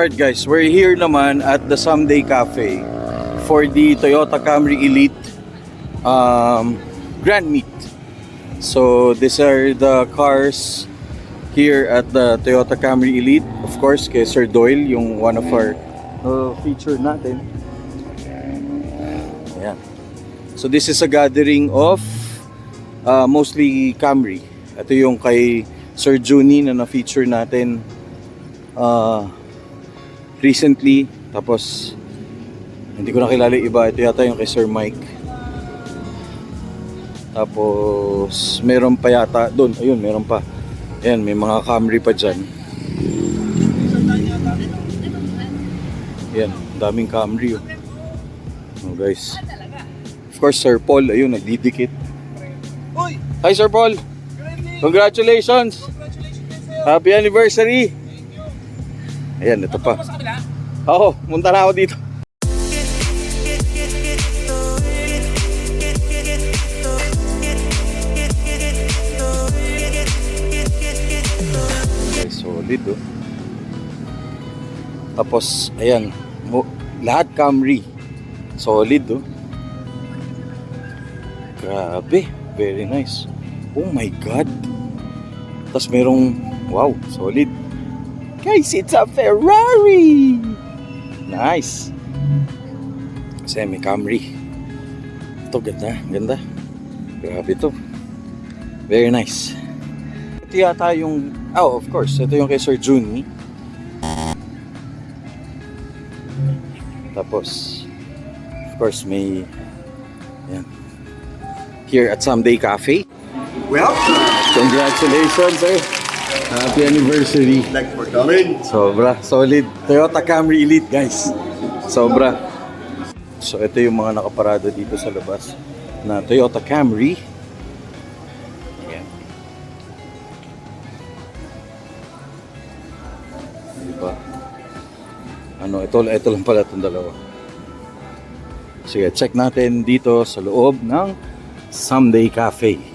Alright guys, we're here naman at the Someday Cafe for the Toyota Camry Elite Grand Meet. So these are the cars here at the Toyota Camry Elite. Of course, kay Sir Doyle, yung one of our feature natin. Ayan. So this is a gathering of mostly Camry. Ito yung kay Sir Juni na na-feature natin recently. Tapos hindi ko nakilala yung iba. Ito yata yung kay Sir Mike. Tapos meron pa yata doon. Ayun, meron pa. Ayan, may mga Camry pa dyan. Ayan, daming Camry. Oh guys. Of course, Sir Paul, ayun, nagdidikit. Hi Sir Paul. Congratulations. Happy anniversary. Ayan, ito pa. Oo, munta na ako dito. Okay, solid oh. Tapos, ayan, lahat Camry. Solid oh. Grabe, very nice. Oh my God. Tapos merong, wow, solid. Guys, it's a Ferrari! Nice! Kasi may Camry. Ito, ganda, ganda. Grabe ito. Very nice. Ito yata yung, oh, of course, ito yung kay Sir Juni. Tapos, of course, may, yan. Here at Someday Cafe. Welcome! Congratulations, sir! Happy anniversary! Thanks for coming. Sobra, solid. Toyota Camry Elite, guys. Sobra. So, ito yung mga nakaparada dito sa labas na Toyota Camry. Ayan. Diba? Ano, ito lang pala itong dalawa. Sige, check natin dito sa loob ng Someday Cafe.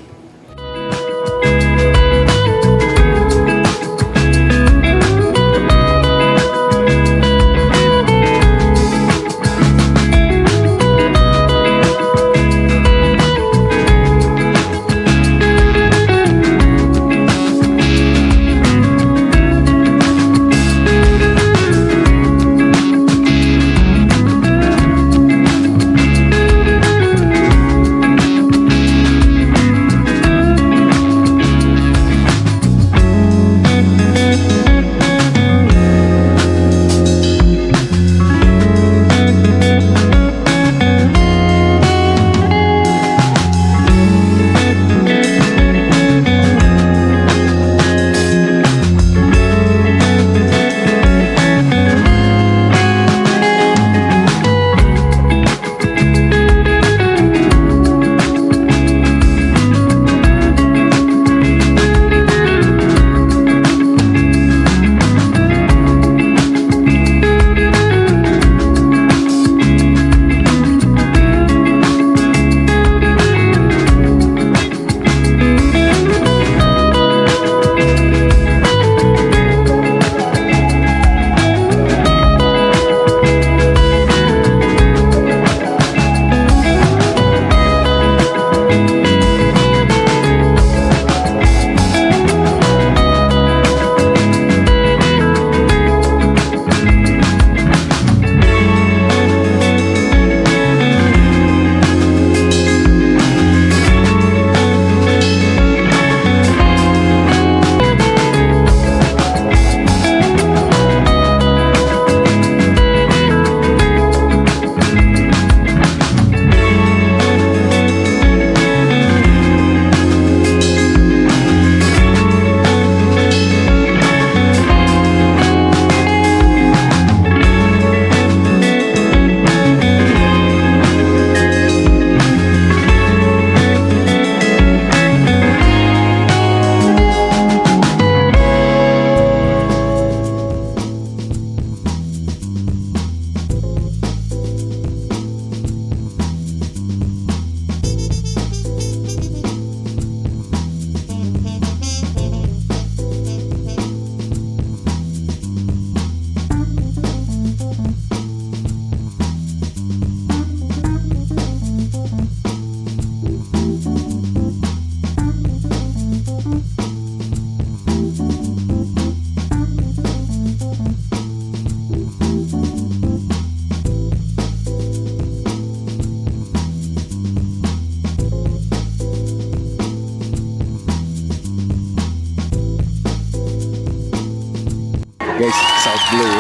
guys, South Blue.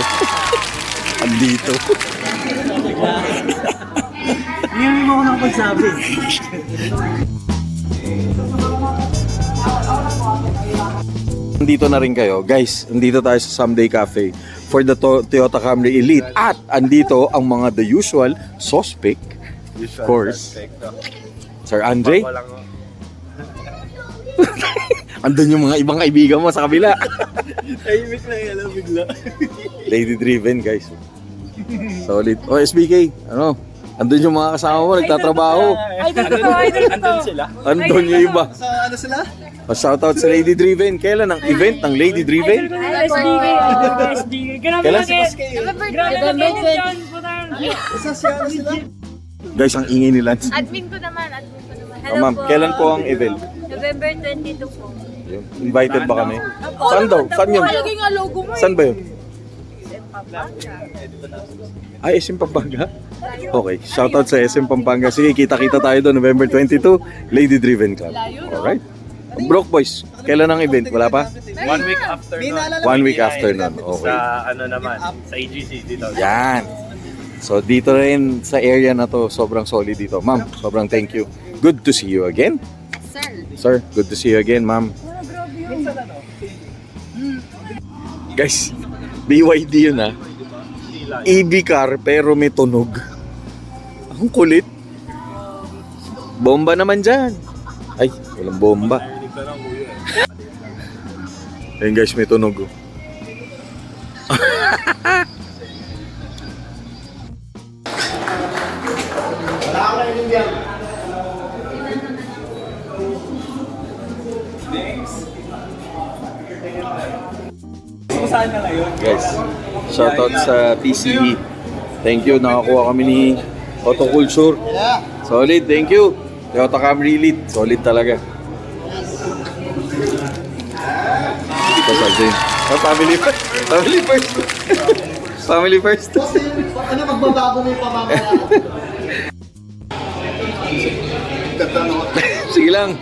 Andito. Hindi mo ako nakapagsabi. Andito na rin kayo. Guys, andito tayo sa Someday Cafe for the Toyota Camry Elite. At andito ang mga the usual suspect. Of course. Sir Andre. Andun yung mga ibang kaibigan mo sa kabila. Tahimik na yan, alam bigla. Lady driven, guys. Solid. O, SBK, ano? Andun yung mga kasama mo, nagtatrabaho. Andun sila. Andun yung iba. Sa ano sila? Shoutout sa Lady Driven. Kailan ang event ng Lady Driven? Kailan? Isa siya sila. Guys, ang ingay ni Lance. Admin ko naman. Oh, ma'am, kailan po ang event? November 22 po. Yun. Invited ba kami? Saan daw? Saan yun? Palagay nga logo mo Saan ba yun? Ay, SM Pampanga? Okay, shoutout sa SM Pampanga. Sige, kita-kita tayo doon, November 22, Lady Driven Club. Alright. Broke Boys, kailan ang event? Wala pa? 1 week after nun. 1 week after nun. Okay. Sa ano naman, sa AGC dito. Yan. So, dito rin sa area na to, sobrang solid dito. Ma'am, sobrang thank you. Good to see you again. Sir, good to see you again, ma'am. Guys, BYD yun ah. EV car pero may tunog. Ang kulit. Bomba naman dyan. Ay, walang bomba. Ayun guys, may tunog. Oh. Saan na ngayon? Guys, shoutout sa TCE. Thank you, nakakuha kami ni Auto Culture. Solid, thank you. Toyota Camry Elite, solid talaga. Ito sa din. Family first. Family first. Family first. Ano magbabago mo yung pamamayaan? Sige lang.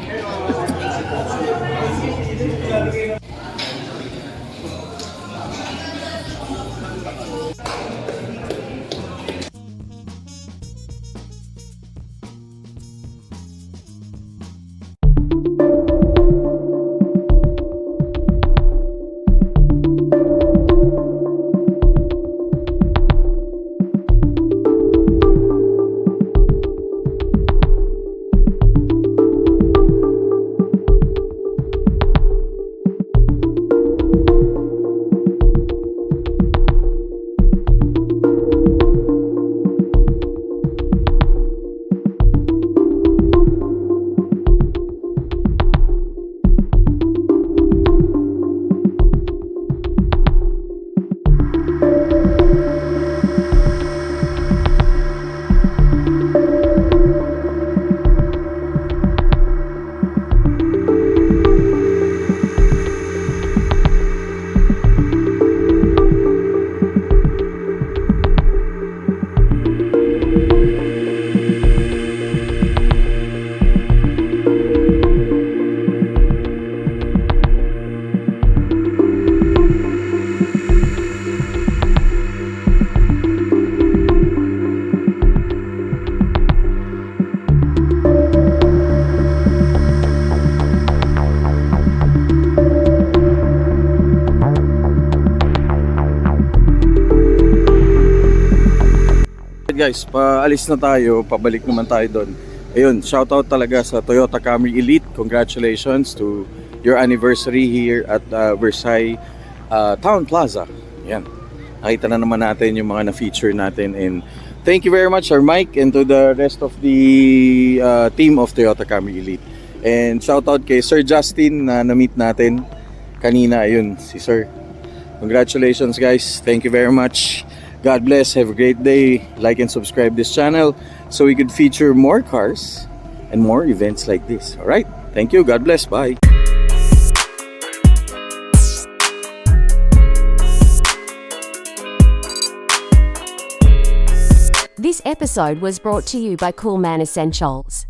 Guys, paalis na tayo, pabalik naman tayo doon. Ayun, shoutout talaga sa Toyota Camry Elite. Congratulations to your anniversary here at Versailles Town Plaza. Yan. Nakita na naman natin yung mga na-feature natin. And thank you very much, Sir Mike, and to the rest of the team of Toyota Camry Elite. And shoutout kay Sir Justin na na-meet natin kanina. Ayun, si Sir. Congratulations guys. Thank you very much. God bless. Have a great day. Like and subscribe this channel so we could feature more cars and more events like this. All right. Thank you. God bless. Bye. This episode was brought to you by Coolman Essentials.